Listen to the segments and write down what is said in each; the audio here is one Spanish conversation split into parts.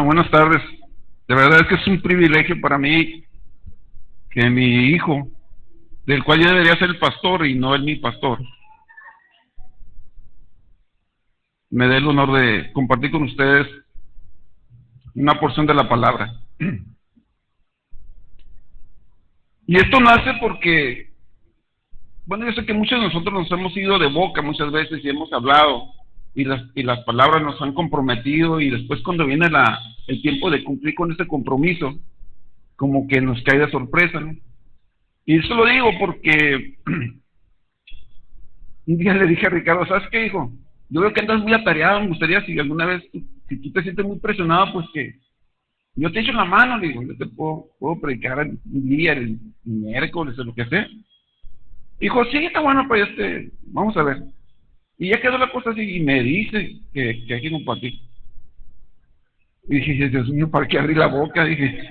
Buenas tardes. De verdad es que es un privilegio para mí que mi hijo, del cual yo debería ser el pastor y no él mi pastor, me dé el honor de compartir con ustedes una porción de la palabra. Y esto nace porque, bueno, yo sé que muchos de nosotros nos hemos ido de boca muchas veces y hemos hablado y las palabras nos han comprometido y después cuando viene el tiempo de cumplir con ese compromiso, como que nos cae de sorpresa, ¿no? Y eso lo digo porque un día le dije a Ricardo, ¿sabes qué, hijo? Yo veo que andas muy atareado, me gustaría si alguna vez, si tú te sientes muy presionado, pues que yo te echo la mano, le digo, yo te puedo predicar un día, el miércoles o lo que sea. Dijo, sí, está bueno, pues vamos a ver. Y ya quedó la cosa así y me dice que hay que compartir. Y dije, Dios mío, ¿para qué abrir la boca? Dije,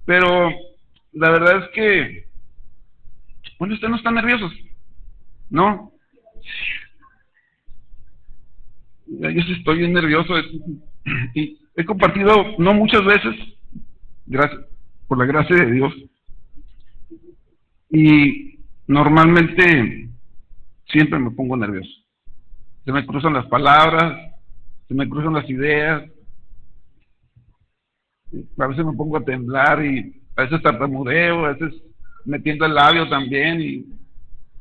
pero la verdad es que, bueno, ustedes no están nerviosos, ¿no? Yo sí estoy bien nervioso y he compartido, no muchas veces, gracias, por la gracia de Dios, y normalmente siempre me pongo nervioso. Se me cruzan las palabras, se me cruzan las ideas, a veces me pongo a temblar y a veces tartamudeo, a veces me tiendo el labio también y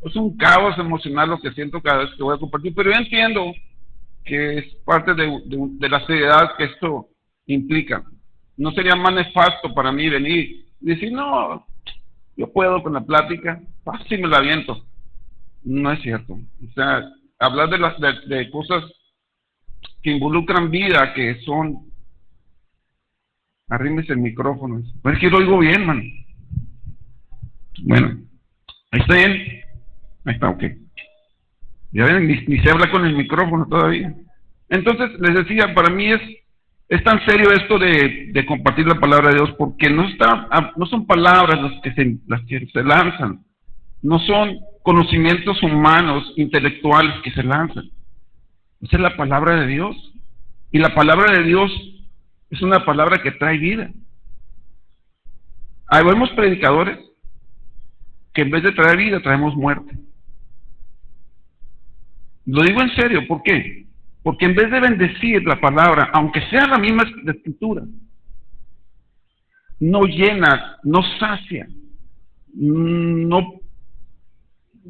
es un caos emocional lo que siento cada vez que voy a compartir, pero yo entiendo que es parte de la seriedad que esto implica. No sería más nefasto para mí venir y decir, no, yo puedo con la plática, fácil me la aviento. No es cierto. O sea, hablar de cosas que involucran vida, que son, arrímese el micrófono. Pues es que lo oigo bien, man. Bueno, ahí está bien. Ahí está, ok. Ya ven, ni se habla con el micrófono todavía. Entonces, les decía, para mí es tan serio esto de compartir la palabra de Dios, porque no son palabras las que se lanzan, no son conocimientos humanos, intelectuales que se lanzan. Esa es la palabra de Dios. Y la palabra de Dios es una palabra que trae vida. Hay buenos predicadores que en vez de traer vida, traemos muerte. Lo digo en serio, ¿por qué? Porque en vez de bendecir la palabra, aunque sea la misma escritura, no llena, no sacia, no,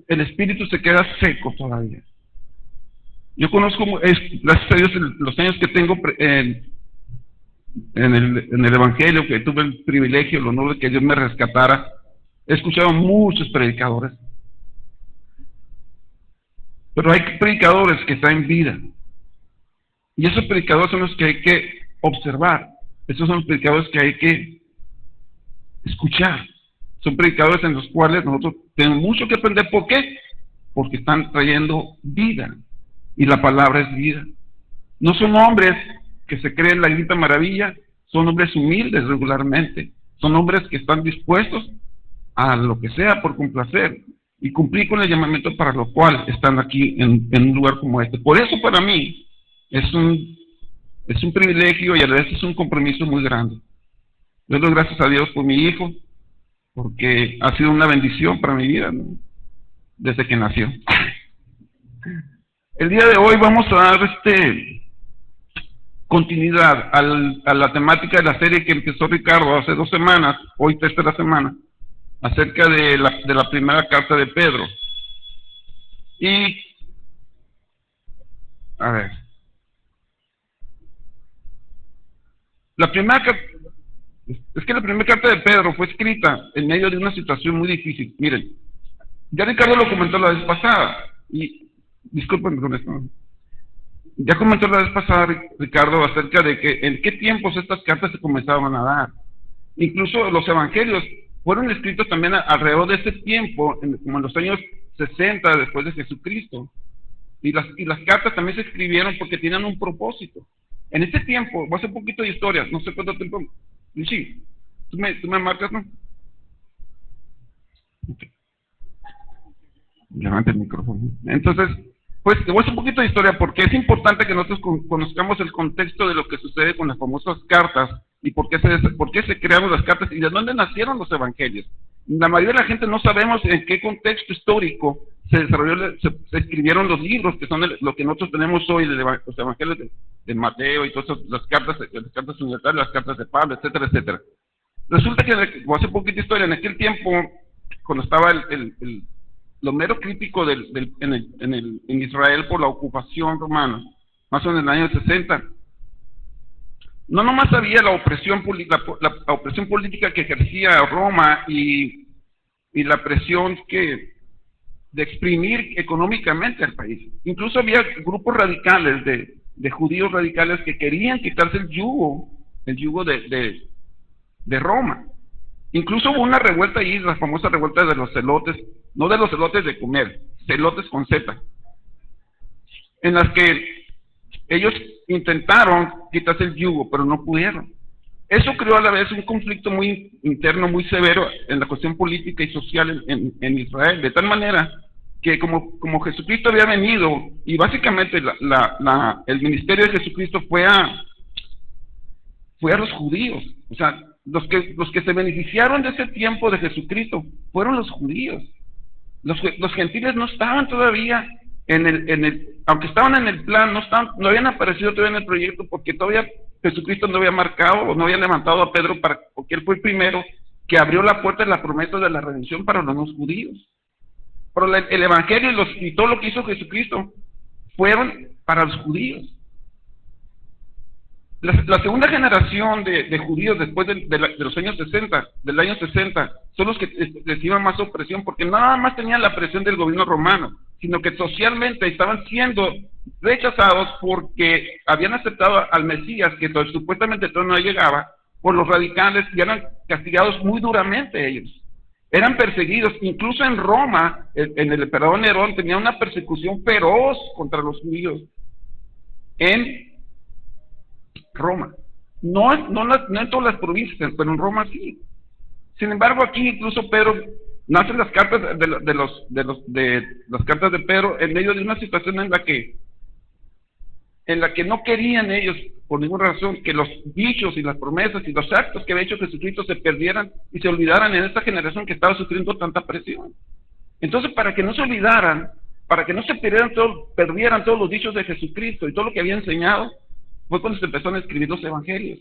el espíritu se queda seco todavía. Yo conozco, gracias a Dios, los años que tengo en el Evangelio, que tuve el privilegio, el honor de que Dios me rescatara, he escuchado muchos predicadores. Pero hay predicadores que traen vida. Y esos predicadores son los que hay que observar. Esos son los predicadores que hay que escuchar. Son predicadores en los cuales nosotros tenemos mucho que aprender. ¿Por qué? Porque están trayendo vida. Y la palabra es vida. No son hombres que se creen la grita maravilla, son hombres humildes regularmente. Son hombres que están dispuestos a lo que sea por complacer y cumplir con el llamamiento para lo cual están aquí en un lugar como este. Por eso para mí es un privilegio y a la vez es un compromiso muy grande. Yo doy gracias a Dios por mi hijo, porque ha sido una bendición para mi vida, ¿no? Desde que nació. El día de hoy vamos a dar continuidad a la temática de la serie que empezó Ricardo hace 2 semanas, hoy tercera semana, acerca de la primera carta de Pedro. Y, a ver, la primera carta de Pedro fue escrita en medio de una situación muy difícil. Miren, ya Ricardo lo comentó la vez pasada, y discúlpenme con esto. Ya comentó la vez pasada Ricardo acerca de que en qué tiempos estas cartas se comenzaban a dar. Incluso los evangelios fueron escritos también alrededor de ese tiempo, como en los años 60 después de Jesucristo. Y las cartas también se escribieron porque tenían un propósito. En ese tiempo, voy a hacer un poquito de historia, no sé cuánto tiempo. Sí, tú me marcas, ¿no? Okay. Levanta el micrófono. Entonces, Pues te voy a hacer un poquito de historia porque es importante que nosotros conozcamos el contexto de lo que sucede con las famosas cartas y por qué se crearon las cartas y de dónde nacieron los evangelios. La mayoría de la gente no sabemos en qué contexto histórico se escribieron los libros, que son lo que nosotros tenemos hoy, los evangelios de Mateo y todas las cartas universales, las cartas de Pablo, etcétera, etcétera. Resulta que, voy a hacer un poquito de historia, en aquel tiempo, cuando estaba lo mero crítico en Israel por la ocupación romana, más o menos en el año 60, no nomás había la opresión política que ejercía Roma y la presión de exprimir económicamente al país. Incluso había grupos radicales de judíos radicales que querían quitarse el yugo de Roma. Incluso hubo una revuelta ahí, la famosa revuelta de los celotes, no de los celotes de comer, celotes con Z, en las que ellos intentaron quitarse el yugo, pero no pudieron. Eso creó a la vez un conflicto muy interno, muy severo en la cuestión política y social en Israel, de tal manera que como Jesucristo había venido, y básicamente el ministerio de Jesucristo fue a los judíos, o sea, los que se beneficiaron de ese tiempo de Jesucristo fueron los judíos. Los gentiles no estaban todavía aunque estaban en el plan, no habían aparecido todavía en el proyecto, porque todavía Jesucristo no había marcado o no había levantado a Pedro porque él fue el primero que abrió la puerta de la promesa de la redención para los no judíos. Pero el evangelio y todo lo que hizo Jesucristo fueron para los judíos. La segunda generación de judíos después de los años 60, del año 60, son los que reciben más opresión, porque nada más tenían la presión del gobierno romano, sino que socialmente estaban siendo rechazados porque habían aceptado al Mesías, que supuestamente todo no llegaba, por los radicales, y eran castigados muy duramente ellos. Eran perseguidos, incluso en Roma, en el emperador Nerón tenía una persecución feroz contra los judíos en Roma. No en todas las provincias, pero en Roma sí. Sin embargo, aquí incluso Pedro, nacen las cartas de las cartas de Pedro en medio de una situación en la que no querían ellos, por ninguna razón, que los dichos y las promesas y los actos que había hecho Jesucristo se perdieran y se olvidaran en esta generación que estaba sufriendo tanta presión. Entonces, para que no se olvidaran, para que no se perdieran todos los dichos de Jesucristo y todo lo que había enseñado, fue cuando se empezaron a escribir los evangelios.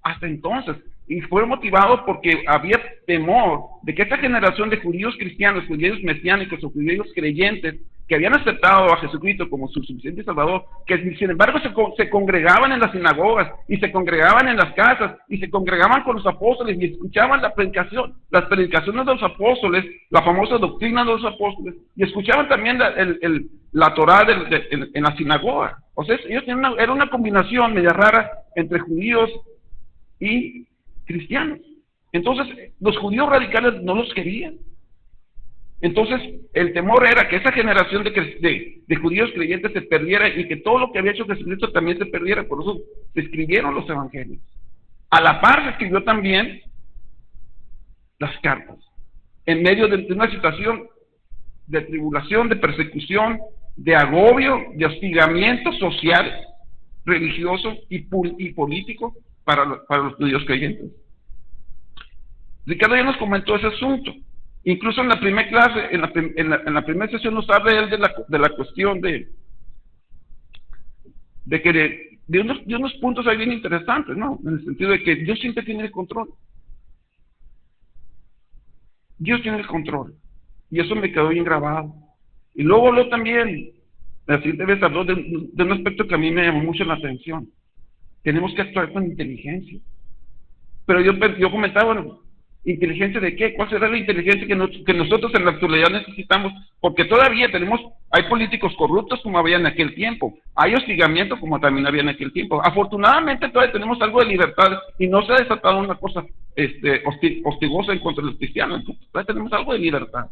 Hasta entonces, y fue motivado porque había temor de que esta generación de judíos cristianos, judíos mesiánicos o judíos creyentes que habían aceptado a Jesucristo como su suficiente Salvador, que sin embargo se congregaban en las sinagogas y se congregaban en las casas y se congregaban con los apóstoles y escuchaban las predicaciones de los apóstoles, la famosa doctrina de los apóstoles, y escuchaban también la Torá en la sinagoga. O sea, ellos era una combinación media rara entre judíos y cristianos. Entonces, los judíos radicales no los querían. Entonces, el temor era que esa generación de judíos creyentes se perdiera y que todo lo que había hecho Jesucristo también se perdiera. Por eso se escribieron los evangelios. A la par se escribió también las cartas, en medio de una situación de tribulación, de persecución, de agobio, de hostigamiento social, religioso y político para los judíos creyentes. Ricardo ya nos comentó ese asunto. Incluso en la primera clase, en la primera sesión nos habla él de la cuestión de unos puntos ahí bien interesantes, ¿no? En el sentido de que Dios siempre tiene el control. Dios tiene el control. Y eso me quedó bien grabado. Y luego habló también, la siguiente vez habló de un aspecto que a mí me llamó mucho la atención. Tenemos que actuar con inteligencia. Pero yo comentaba, bueno, ¿inteligencia de qué? ¿Cuál será la inteligencia que nosotros en la actualidad necesitamos? Porque todavía hay políticos corruptos como había en aquel tiempo, hay hostigamiento como también había en aquel tiempo. Afortunadamente todavía tenemos algo de libertad y no se ha desatado una cosa hostigosa en contra de los cristianos. Entonces, todavía tenemos algo de libertad.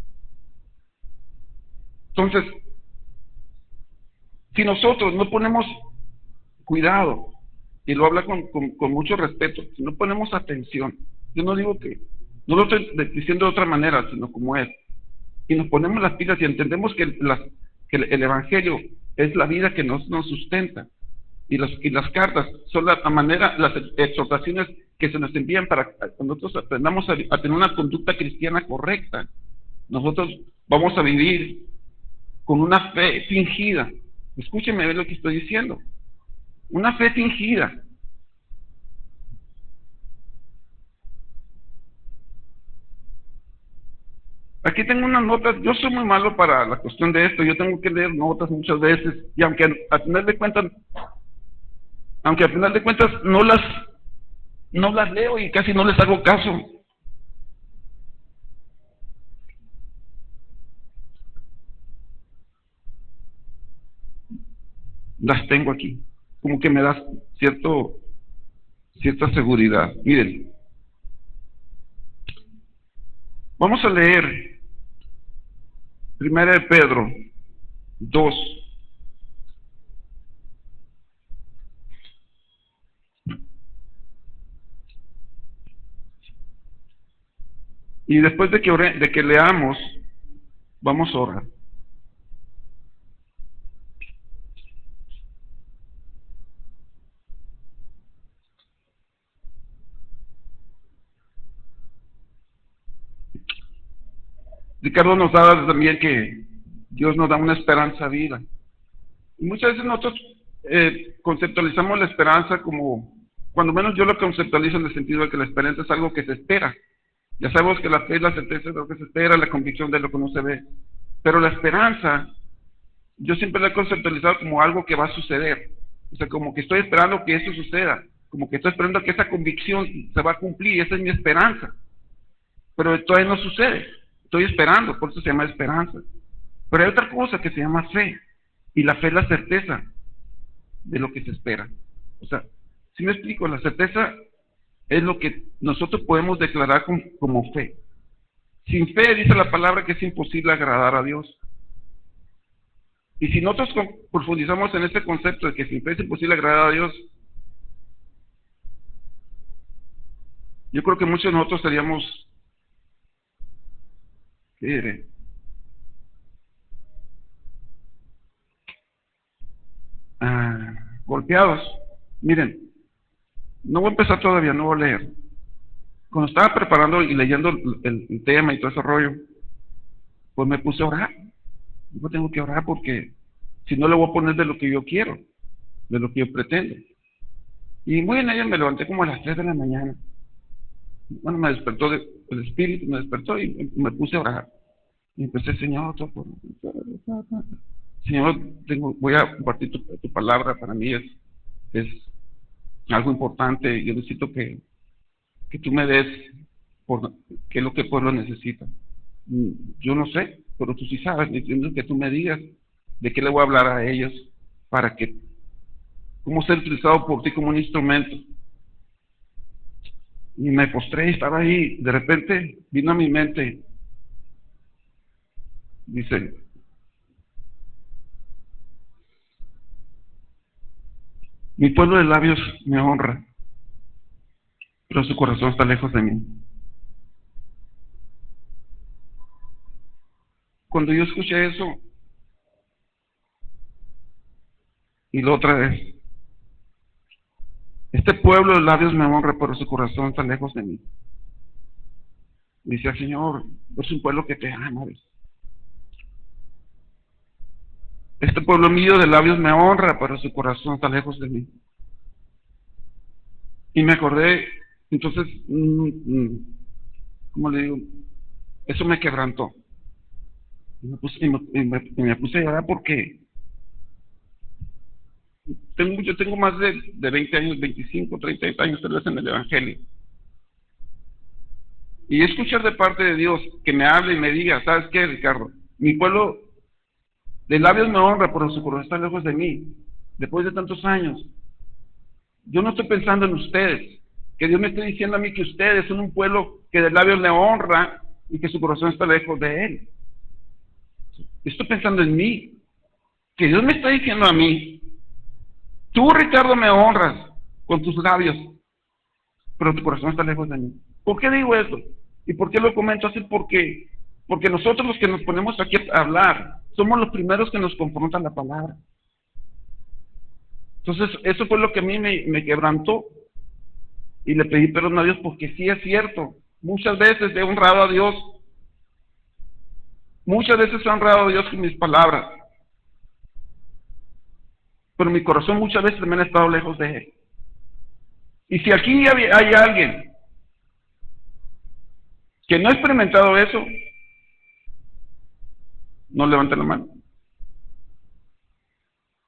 Entonces, si nosotros no ponemos cuidado, y lo habla con mucho respeto, si no ponemos atención, yo no digo que, no lo estoy diciendo de otra manera, sino como es, y nos ponemos las pilas y entendemos que que el Evangelio es la vida que nos sustenta. Y las cartas son la manera, las exhortaciones que se nos envían para que nosotros aprendamos a tener una conducta cristiana correcta. Nosotros vamos a vivir con una fe fingida. Escúchenme lo que estoy diciendo. Una fe fingida. Aquí tengo unas notas. Yo soy muy malo para la cuestión de esto. Yo tengo que leer notas muchas veces. Y aunque al final de cuentas no las leo y casi no les hago caso. Las tengo aquí. Como que me da cierta seguridad. Miren. Vamos a leer 1 de Pedro 2. Y después de que leamos, vamos a orar. Ricardo nos da también que Dios nos da una esperanza viva. Y muchas veces nosotros conceptualizamos la esperanza como, cuando menos yo lo conceptualizo en el sentido de que la esperanza es algo que se espera. Ya sabemos que la fe es la certeza de lo que se espera, la convicción de lo que no se ve. Pero la esperanza, yo siempre la he conceptualizado como algo que va a suceder. O sea, como que estoy esperando que eso suceda. Como que estoy esperando que esa convicción se va a cumplir. Esa es mi esperanza. Pero todavía no sucede. Estoy esperando, por eso se llama esperanza. Pero hay otra cosa que se llama fe. Y la fe es la certeza de lo que se espera. O sea, si me explico, la certeza es lo que nosotros podemos declarar como fe. Sin fe, dice la palabra, que es imposible agradar a Dios. Y si nosotros profundizamos en este concepto de que sin fe es imposible agradar a Dios, yo creo que muchos de nosotros seríamos, ¿qué diré? Golpeados. Miren, no voy a empezar todavía, no voy a leer. Cuando estaba preparando y leyendo el tema y todo ese rollo, pues me puse a orar. Yo tengo que orar porque si no le voy a poner de lo que yo quiero, de lo que yo pretendo. Y muy en ella me levanté como a las 3 de la mañana. Bueno, me despertó el espíritu, me despertó y me puse a orar. Y empecé, Señor, Señor, voy a compartir tu palabra. Para mí es algo importante. Yo necesito que tú me des qué es lo que el pueblo necesita. Yo no sé, pero tú sí sabes. Necesito que tú me digas de qué le voy a hablar a ellos para que, cómo ser utilizado por ti como un instrumento. Y me postré y estaba ahí. De repente vino a mi mente, dice, mi pueblo de labios me honra, pero su corazón está lejos de mí. Cuando yo escuché eso, y la otra vez, este pueblo de labios me honra, pero su corazón está lejos de mí. Dice el Señor, es un pueblo que te ama. Este pueblo mío de labios me honra, pero su corazón está lejos de mí. Y me acordé, entonces, ¿cómo le digo? Eso me quebrantó. Y me puse a llorar porque yo tengo más de 20 años, 25, 30 años tal vez en el Evangelio. Y escuchar de parte de Dios que me hable y me diga, ¿sabes qué, Ricardo? Mi pueblo de labios me honra, pero su corazón está lejos de mí. Después de tantos años, yo no estoy pensando en ustedes. Que Dios me esté diciendo a mí que ustedes son un pueblo que de labios le honra y que su corazón está lejos de Él. Estoy pensando en mí. Que Dios me está diciendo a mí, tú, Ricardo, me honras con tus labios, pero tu corazón está lejos de mí. ¿Por qué digo eso? ¿Y por qué lo comento así? Porque nosotros los que nos ponemos aquí a hablar, somos los primeros que nos confrontan la palabra. Entonces, eso fue lo que a mí me quebrantó. Y le pedí perdón a Dios, porque sí es cierto. Muchas veces he honrado a Dios. Muchas veces he honrado a Dios con mis palabras. Pero mi corazón muchas veces también ha estado lejos de Él. Y si aquí hay alguien que no ha experimentado eso, no levante la mano.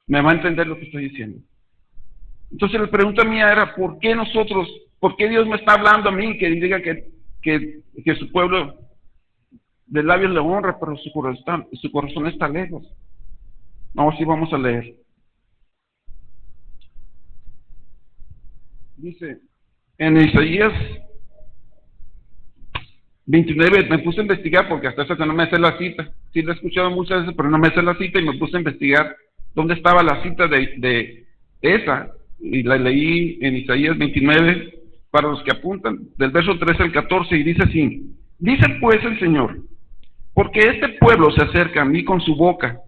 Me va a entender lo que estoy diciendo. Entonces la pregunta mía era, ¿por qué Dios me está hablando a mí que diga que su pueblo de labios le honra, pero su corazón está lejos? Ahora sí vamos a leer. Dice, en Isaías 29, me puse a investigar porque hasta eso no me sé la cita. Sí la he escuchado muchas veces, pero no me sé la cita, y me puse a investigar dónde estaba la cita de esa, y la leí en Isaías 29, para los que apuntan, del verso 13 al 14, y dice así: dice pues el Señor, porque este pueblo se acerca a mí con su boca,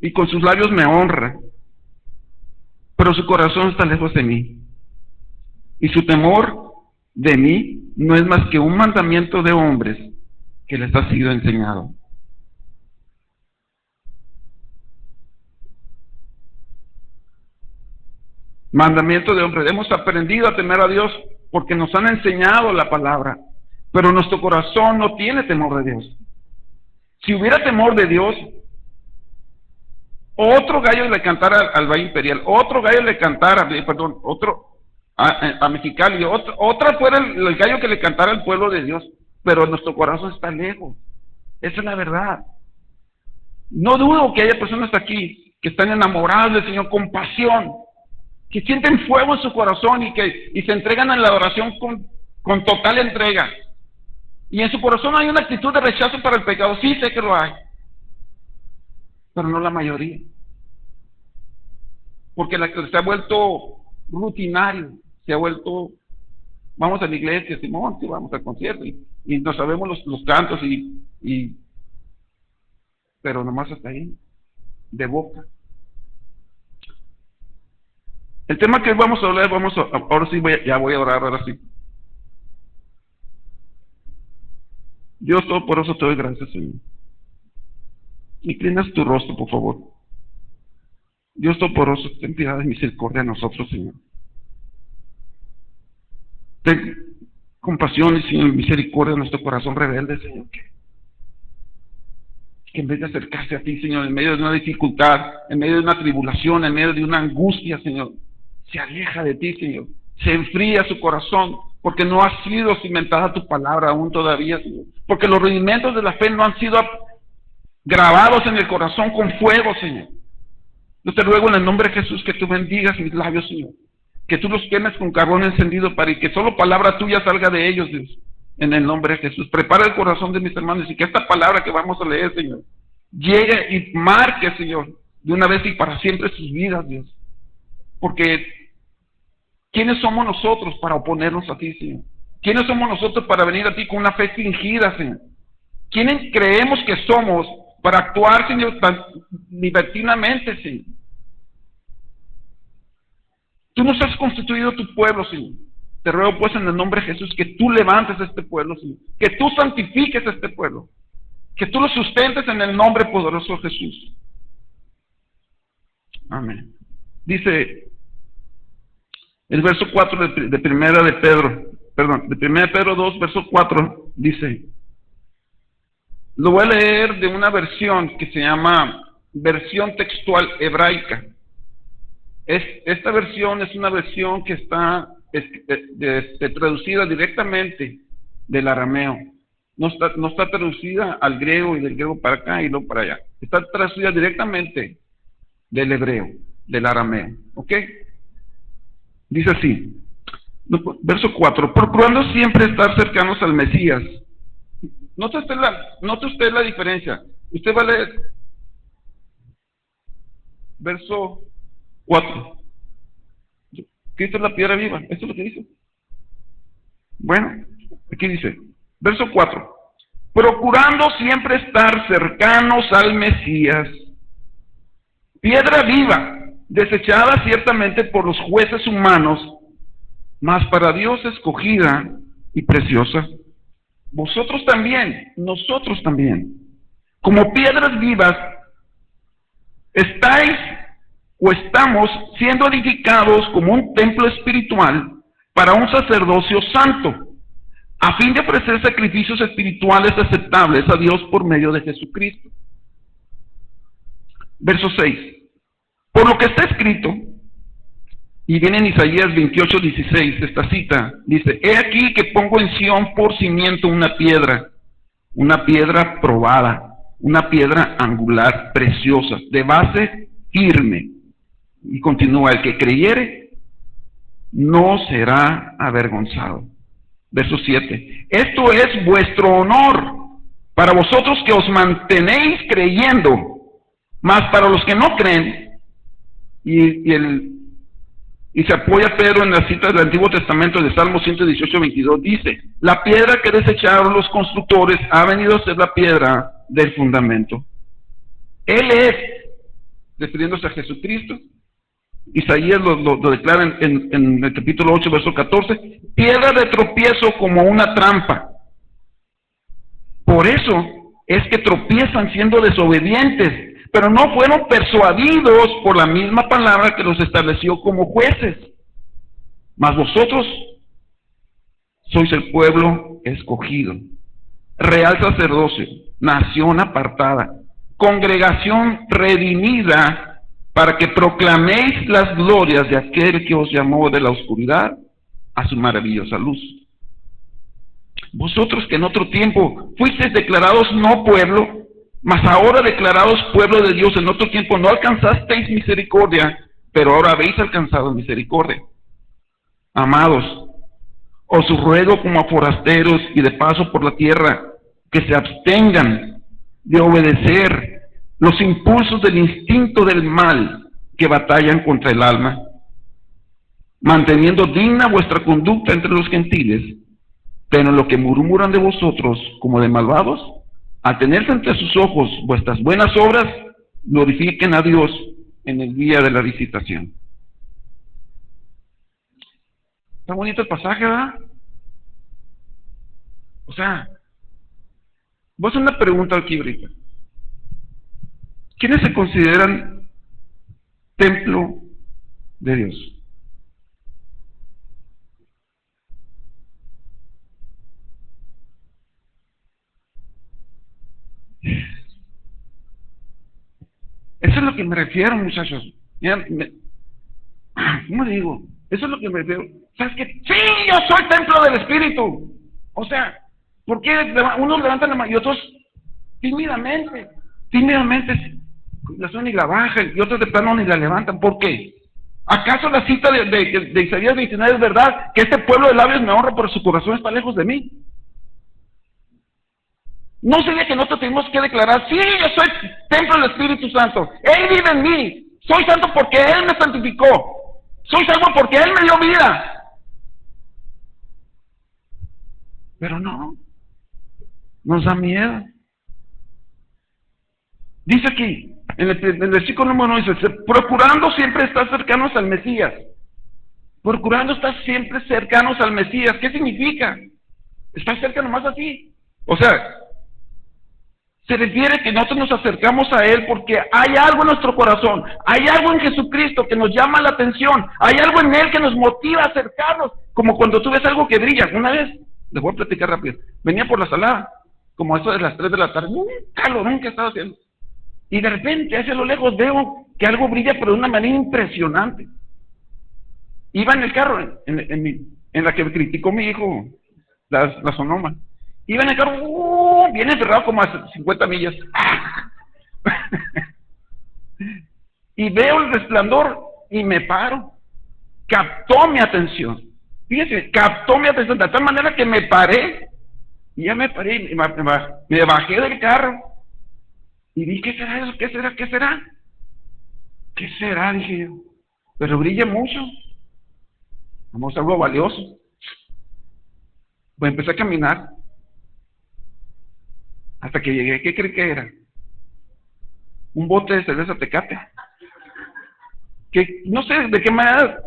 y con sus labios me honra, pero su corazón está lejos de mí, y su temor de mí no es más que un mandamiento de hombres que les ha sido enseñado. Mandamiento de hombres. Hemos aprendido a temer a Dios porque nos han enseñado la palabra, pero nuestro corazón no tiene temor de Dios. Si hubiera temor de Dios, otro gallo le cantara al Valle Imperial, otro gallo le cantara, otro a Mexicali, otra fuera el gallo que le cantara al pueblo de Dios, pero nuestro corazón está lejos. Esa es la verdad. No dudo que haya personas aquí que están enamoradas del Señor con pasión, que sienten fuego en su corazón y se entregan a la adoración con total entrega. Y en su corazón hay una actitud de rechazo para el pecado. Sí, sé que lo hay, pero no la mayoría. Porque se ha vuelto rutinario, se ha vuelto, vamos a la iglesia, Simón, sí, vamos al concierto, y no sabemos los cantos, pero nomás hasta ahí, de boca. El tema que vamos a hablar, ahora sí ya voy a orar, ahora sí. Dios Todopoderoso, te doy gracias, Señor. Inclinas tu rostro, por favor. Dios Todopoderoso, ten piedad y misericordia a nosotros, Señor. Ten compasión y, Señor, misericordia a nuestro corazón rebelde, Señor. Que en vez de acercarse a ti, Señor, en medio de una dificultad, en medio de una tribulación, en medio de una angustia, Señor, se aleja de ti, Señor. Se enfría su corazón porque no ha sido cimentada tu palabra aún todavía, Señor. Porque los rudimentos de la fe no han sido grabados en el corazón con fuego, Señor. Yo te ruego en el nombre de Jesús que tú bendigas mis labios, Señor. Que tú los quemes con carbón encendido para que solo palabra tuya salga de ellos, Dios. En el nombre de Jesús. Prepara el corazón de mis hermanos y que esta palabra que vamos a leer, Señor, llegue y marque, Señor, de una vez y para siempre sus vidas, Dios. Porque ¿quiénes somos nosotros para oponernos a ti, Señor? ¿Quiénes somos nosotros para venir a ti con una fe fingida, Señor? ¿Quiénes creemos que somos para actuar, Señor, tan libertinamente, Señor? Tú nos has constituido tu pueblo, Señor. Te ruego pues en el nombre de Jesús que tú levantes a este pueblo, Señor. Que tú santifiques a este pueblo. Que tú lo sustentes en el nombre poderoso de Jesús. Amén. Dice el verso 4 de primera de Pedro 2, verso 4, dice, lo voy a leer de una versión que se llama versión textual hebraica. Esta versión es una versión que está traducida directamente del arameo. No está traducida al griego y del griego para acá y luego para allá. Está traducida directamente del hebreo, del arameo. ¿Ok? Dice así, verso 4, procurando siempre estar cercanos al Mesías. Note usted la diferencia. Usted va a leer verso 4. Cristo es la piedra viva. ¿Esto es lo que dice? Bueno, aquí dice, verso 4. procurando siempre estar cercanos al Mesías. Piedra viva, desechada ciertamente por los jueces humanos, mas para Dios escogida y preciosa. Vosotros también, nosotros también, como piedras vivas, estáis o estamos siendo edificados como un templo espiritual para un sacerdocio santo, a fin de ofrecer sacrificios espirituales aceptables a Dios por medio de Jesucristo. Verso 6. Por lo que está escrito, y viene en Isaías 28:16, esta cita, dice: he aquí que pongo en Sión por cimiento una piedra probada, una piedra angular, preciosa, de base firme. Y continúa: el que creyere no será avergonzado. Verso 7. Esto es vuestro honor para vosotros que os mantenéis creyendo, mas para los que no creen, y se apoya Pedro en la cita del Antiguo Testamento de Salmo 118:22, dice: la piedra que desecharon los constructores ha venido a ser la piedra del fundamento. Él es, refiriéndose a Jesucristo. Isaías lo declara en el capítulo 8, verso 14, piedra de tropiezo como una trampa. Por eso es que tropiezan siendo desobedientes, pero no fueron persuadidos por la misma palabra que los estableció como jueces. Mas vosotros sois el pueblo escogido, real sacerdocio, nación apartada, congregación redimida, para que proclaméis las glorias de aquel que os llamó de la oscuridad a su maravillosa luz. Vosotros que en otro tiempo fuisteis declarados no pueblo, mas ahora declarados pueblo de Dios, en otro tiempo no alcanzasteis misericordia, pero ahora habéis alcanzado misericordia. Amados, os ruego como a forasteros y de paso por la tierra, que se abstengan de obedecer los impulsos del instinto del mal que batallan contra el alma, manteniendo digna vuestra conducta entre los gentiles, pero en lo que murmuran de vosotros como de malvados, al tener ante sus ojos vuestras buenas obras, glorifiquen a Dios en el día de la visitación. Está bonito el pasaje, ¿verdad? O sea, voy a hacer una pregunta aquí ahorita. ¿Quiénes se consideran templo de Dios? Eso es lo que me refiero, muchachos. ¿Cómo digo? Eso es lo que me refiero. ¿Sabes qué? Sí, yo soy templo del Espíritu. O sea, ¿por qué unos levantan la mano y otros tímidamente la suena y la bajan, y otros de plano ni la levantan? ¿Por qué? ¿Acaso la cita de Isaías 29 es verdad? Que este pueblo de labios me honra, pero su corazón está lejos de mí. ¿No sería que nosotros tenemos que declarar: sí, yo soy templo del Espíritu Santo, Él vive en mí, soy santo porque Él me santificó, soy salvo porque Él me dio vida? Pero no, nos da miedo. Dice aquí, en el versículo número 1, dice: procurando siempre estar cercanos al Mesías. Procurando estar siempre cercanos al Mesías. ¿Qué significa? Estar cerca nomás así. O sea, se refiere que nosotros nos acercamos a Él porque hay algo en nuestro corazón, hay algo en Jesucristo que nos llama la atención, hay algo en Él que nos motiva a acercarnos, como cuando tú ves algo que brilla. Una vez, les voy a platicar rápido, venía por la salada, como eso de las 3 de la tarde, un calorón que estaba haciendo, y de repente hacia lo lejos veo que algo brilla, pero de una manera impresionante. Iba en el carro, en la que criticó mi hijo, la Sonoma. Iba en el carro, bien encerrado como a 50 millas. Y veo el resplandor y me paro. Captó mi atención. Fíjense, captó mi atención de tal manera que me paré. Y ya me paré, y me bajé del carro. Y dije: ¿qué será eso? ¿Qué será? ¿Qué será? ¿Qué será? Dije yo. Pero brilla mucho. Vamos a algo valioso. Pues empecé a caminar. Hasta que llegué, ¿qué cree que era? Un bote de cerveza Tecate. Que no sé de qué manera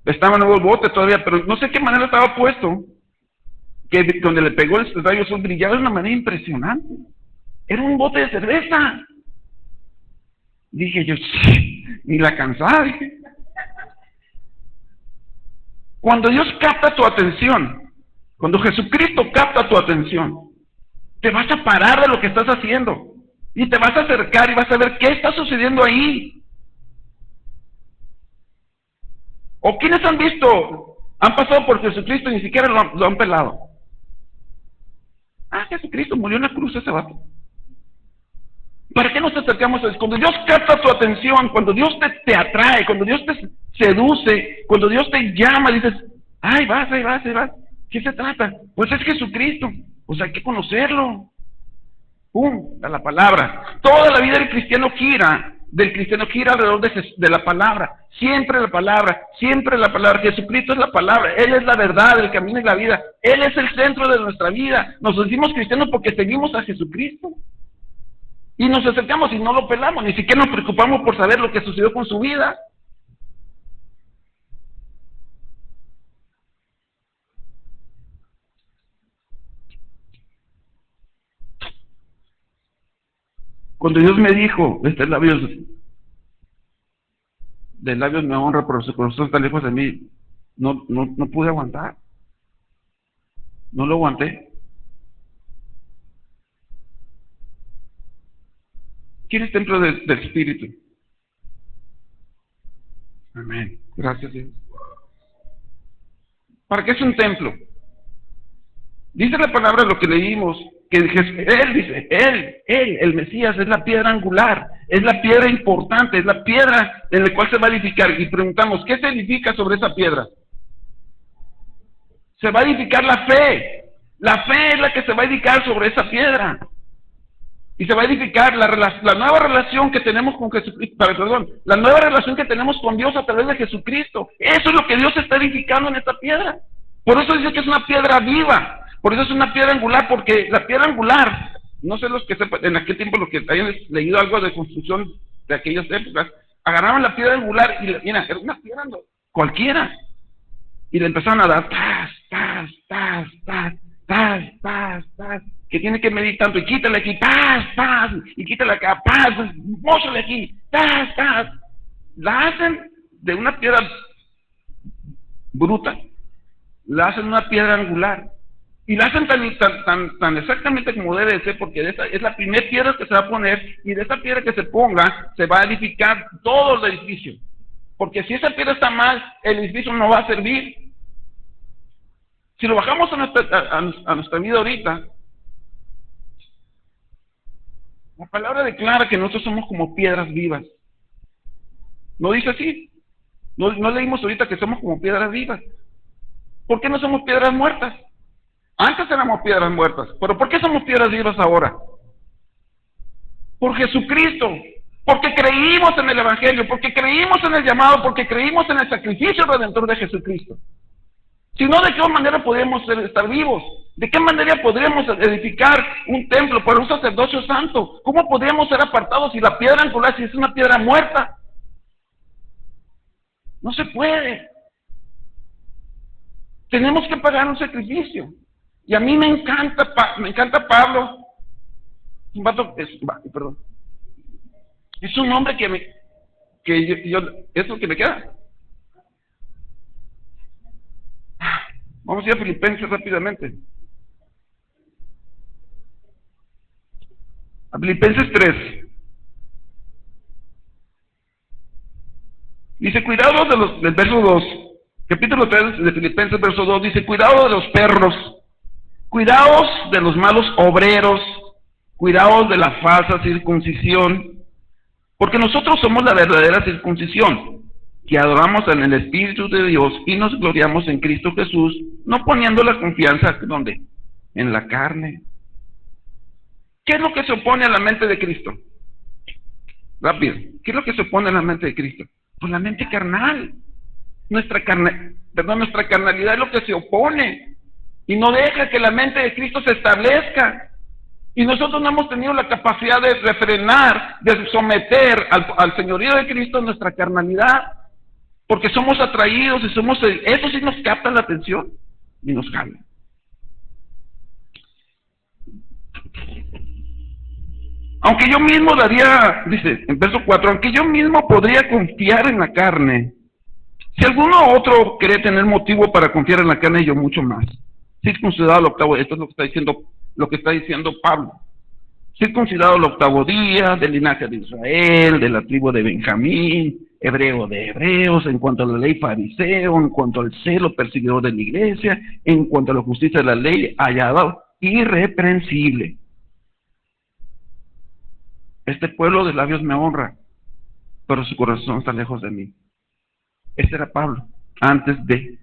estaba nuevo el bote todavía, pero no sé qué manera estaba puesto, que donde le pegó el rayo sol brillaba de una manera impresionante. Era un bote de cerveza. Dije yo, ni la cansada. Dije. Cuando Dios capta tu atención, cuando Jesucristo capta tu atención, te vas a parar de lo que estás haciendo y te vas a acercar y vas a ver qué está sucediendo ahí. ¿O quiénes han visto, han pasado por Jesucristo y ni siquiera lo han pelado? Ah, Jesucristo murió en la cruz ese vato. ¿Para qué nos acercamos a Dios? Cuando Dios capta tu atención, cuando Dios te atrae, cuando Dios te seduce, cuando Dios te llama, dices, ahí vas, ahí vas, ahí vas. ¿Qué se trata? Pues es Jesucristo. Pues hay que conocerlo. ¡Pum! A la palabra. Toda la vida del cristiano gira alrededor de la palabra. Siempre la palabra, siempre la palabra. Jesucristo es la palabra. Él es la verdad, el camino y la vida. Él es el centro de nuestra vida. Nos decimos cristianos porque seguimos a Jesucristo. Y nos acercamos y no lo pelamos, ni siquiera nos preocupamos por saber lo que sucedió con su vida. Cuando Dios me dijo, de labios me honra, pero su corazón está lejos de mí, no pude aguantar. No lo aguanté. ¿Quién es templo del Espíritu? Amén. Gracias, Dios. ¿Para qué es un templo? Dice la palabra, lo que leímos, que Él, el Mesías, es la piedra angular, es la piedra importante, es la piedra en la cual se va a edificar. Y preguntamos, ¿qué se edifica sobre esa piedra? Se va a edificar la fe. La fe es la que se va a edificar sobre esa piedra. Y se va a edificar la nueva relación que tenemos con Jesucristo, la nueva relación que tenemos con Dios a través de Jesucristo. Eso es lo que Dios está edificando en esta piedra. Por eso dice que es una piedra viva. Por eso es una piedra angular, porque la piedra angular, no sé los que sepan, en aquel tiempo los que hayan leído algo de construcción de aquellas épocas, agarraban la piedra angular y mira, era una piedra cualquiera. Y le empezaron a dar que tiene que medir tanto, y quítale aquí, y quítale acá, móchale aquí, La hacen de una piedra bruta, la hacen una piedra angular, y la hacen tan exactamente como debe de ser, porque es la primera piedra que se va a poner, y de esa piedra que se ponga, se va a edificar todo el edificio, porque si esa piedra está mal, el edificio no va a servir. Si lo bajamos a nuestra vida ahorita, la palabra declara que nosotros somos como piedras vivas. ¿No dice así? No leímos ahorita que somos como piedras vivas. ¿Por qué no somos piedras muertas? Antes éramos piedras muertas, pero ¿por qué somos piedras vivas ahora? Por Jesucristo, porque creímos en el Evangelio, porque creímos en el llamado, porque creímos en el sacrificio redentor de Jesucristo. Si no, ¿de qué manera podríamos estar vivos? ¿De qué manera podríamos edificar un templo para un sacerdocio santo? ¿Cómo podríamos ser apartados si la piedra angular, si es una piedra muerta? No se puede. Tenemos que pagar un sacrificio. Y a mí me encanta Pablo. Un vato, perdón. Es un hombre es lo que me queda. Vamos a ir a Filipenses rápidamente. A Filipenses 3. Dice, cuidado del verso 2. Capítulo 3 de Filipenses, verso 2. Dice, cuidado de los perros. Cuidaos de los malos obreros. Cuidaos de la falsa circuncisión. Porque nosotros somos la verdadera circuncisión, que adoramos en el Espíritu de Dios y nos gloriamos en Cristo Jesús, no poniendo la confianza, ¿dónde? En la carne. ¿Qué es lo que se opone a la mente de Cristo? Rápido. ¿Qué es lo que se opone a la mente de Cristo? Pues la mente carnal. Nuestra carnalidad es lo que se opone y no deja que la mente de Cristo se establezca. Y nosotros no hemos tenido la capacidad de refrenar, de someter al señorío de Cristo nuestra carnalidad, porque somos atraídos y eso sí nos capta la atención y nos jala. Aunque yo mismo dice en verso 4, aunque yo mismo podría confiar en la carne, si alguno otro quiere tener motivo para confiar en la carne, yo mucho más. Circuncidado al octavo, esto es lo que está diciendo Pablo. Circuncidado al octavo día, del linaje de Israel, de la tribu de Benjamín, hebreo de hebreos, en cuanto a la ley fariseo, en cuanto al celo perseguidor de la iglesia, en cuanto a la justicia de la ley, hallado irreprensible. Este pueblo de labios me honra, pero su corazón está lejos de mí. Este era Pablo, antes de.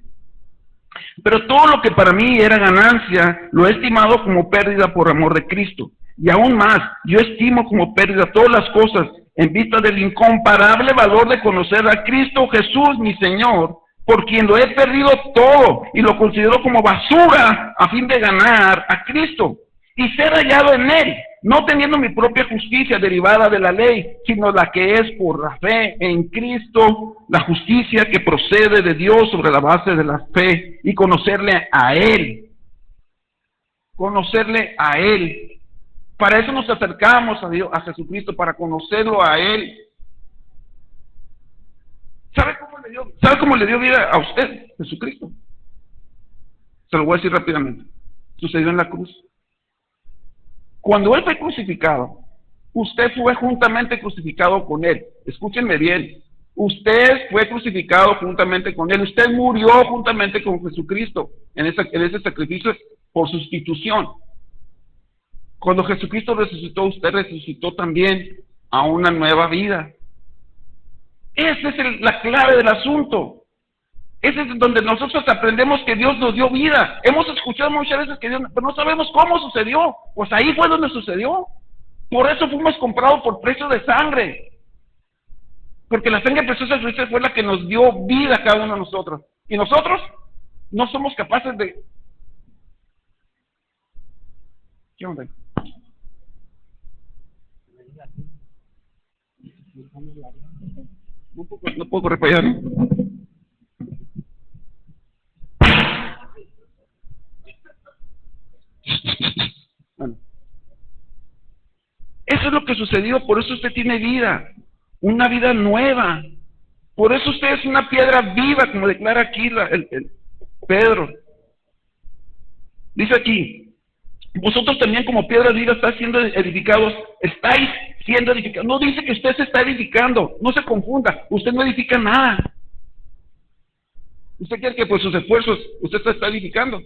Pero todo lo que para mí era ganancia, lo he estimado como pérdida por amor de Cristo. Y aún más, yo estimo como pérdida todas las cosas en vista del incomparable valor de conocer a Cristo Jesús, mi Señor, por quien lo he perdido todo y lo considero como basura a fin de ganar a Cristo y ser hallado en Él, no teniendo mi propia justicia derivada de la ley, sino la que es por la fe en Cristo, la justicia que procede de Dios sobre la base de la fe y conocerle a Él. Conocerle a Él. Para eso nos acercamos a Dios, a Jesucristo, para conocerlo a Él. ¿Sabe cómo le dio vida a usted, Jesucristo? Se lo voy a decir rápidamente. Sucedió en la cruz. Cuando Él fue crucificado, usted fue juntamente crucificado con Él. Escúchenme bien. Usted fue crucificado juntamente con Él. Usted murió juntamente con Jesucristo en ese sacrificio por sustitución. Cuando Jesucristo resucitó, usted resucitó también a una nueva vida. Esa es la clave del asunto. Ese es donde nosotros aprendemos que Dios nos dio vida. Hemos escuchado muchas veces que Dios, pero no sabemos cómo sucedió. Pues ahí fue donde sucedió. Por eso fuimos comprados por precio de sangre. Porque la sangre preciosa de Cristo fue la que nos dio vida a cada uno de nosotros. Y nosotros no somos capaces de... ¿Qué onda? No puedo correr para allá, ¿no? Bueno. Eso es lo que sucedió, por eso usted tiene vida, una vida nueva. Por eso usted es una piedra viva, como declara aquí el Pedro. Dice aquí, vosotros también como piedras vivas estáis siendo edificados, No dice que usted se está edificando, no se confunda, usted no edifica nada. Usted quiere que por sus esfuerzos usted se está edificando.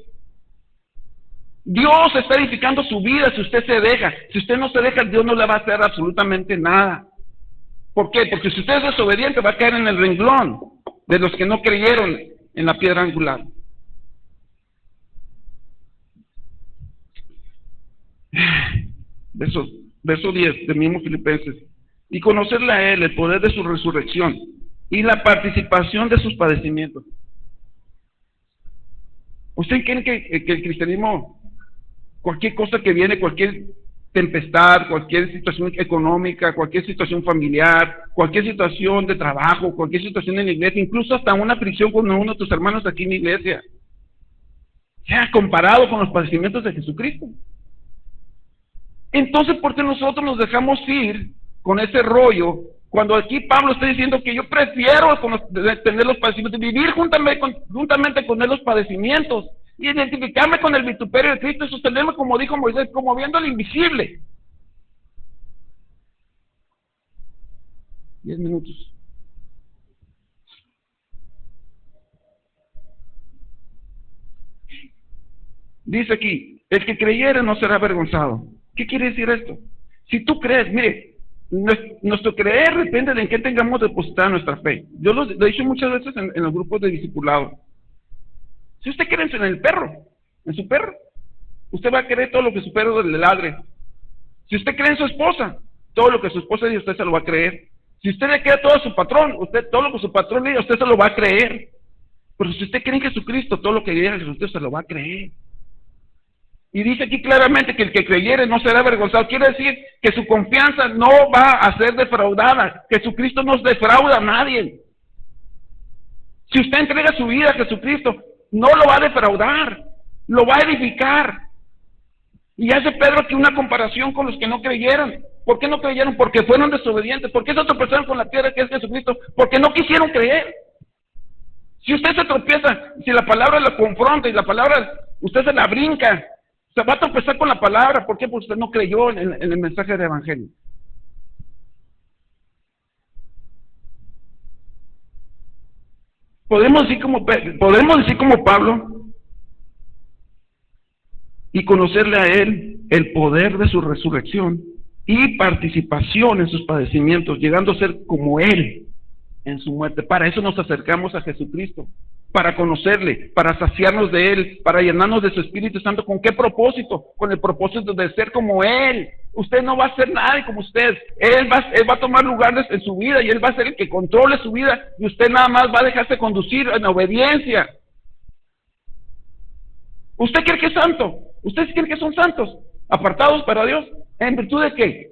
Dios está edificando su vida si usted se deja. Si usted no se deja, Dios no le va a hacer absolutamente nada. ¿Por qué? Porque si usted es desobediente, va a caer en el renglón de los que no creyeron en la piedra angular. Verso 10 del mismo Filipenses. Y conocerle a Él, el poder de su resurrección y la participación de sus padecimientos. ¿Usted cree que el cristianismo, cualquier cosa que viene, cualquier tempestad, cualquier situación económica, cualquier situación familiar, cualquier situación de trabajo, cualquier situación en la iglesia, incluso hasta una fricción con uno de tus hermanos aquí en la iglesia, sea comparado con los padecimientos de Jesucristo? Entonces, ¿por qué nosotros nos dejamos ir con ese rollo? Cuando aquí Pablo está diciendo que yo prefiero tener los padecimientos, vivir juntamente con él los padecimientos, y identificarme con el vituperio de Cristo y sostenerme, como dijo Moisés, como viendo lo invisible. 10 minutos. Dice aquí, el que creyere no será avergonzado. ¿Qué quiere decir esto? Si tú crees, mire, nuestro creer depende de en qué tengamos depositada nuestra fe. Yo lo he dicho muchas veces en los grupos de discipulado. Si usted cree en el perro, en su perro, usted va a querer todo lo que su perro le ladre. Si usted cree en su esposa, todo lo que su esposa diga, usted se lo va a creer. Si usted le cree todo a su patrón, todo lo que su patrón le diga, usted se lo va a creer. Pero si usted cree en Jesucristo, todo lo que diga Jesucristo se lo va a creer. Y dice aquí claramente que el que creyere no será avergonzado. Quiere decir que su confianza no va a ser defraudada. Jesucristo no defrauda a nadie. Si usted entrega su vida a Jesucristo, no lo va a defraudar, lo va a edificar. Y hace Pedro aquí una comparación con los que no creyeron. ¿Por qué no creyeron? Porque fueron desobedientes. ¿Por qué se tropezaron con la tierra que es Jesucristo? Porque no quisieron creer. Si usted se tropieza, si la palabra lo confronta y la palabra usted se la brinca, se va a tropezar con la palabra. ¿Por qué? Porque usted no creyó en el mensaje del Evangelio. Podemos decir como Pablo y conocerle a Él el poder de su resurrección y participación en sus padecimientos, llegando a ser como Él en su muerte. Para eso nos acercamos a Jesucristo, para conocerle, para saciarnos de Él, para llenarnos de su Espíritu Santo. ¿Con qué propósito? Con el propósito de ser como Él. Usted no va a ser nadie como usted. Él va a tomar lugares en su vida y Él va a ser el que controle su vida y usted nada más va a dejarse conducir en obediencia. ¿Usted cree que es santo? ¿Ustedes creen que son santos? ¿Apartados para Dios? ¿En virtud de qué?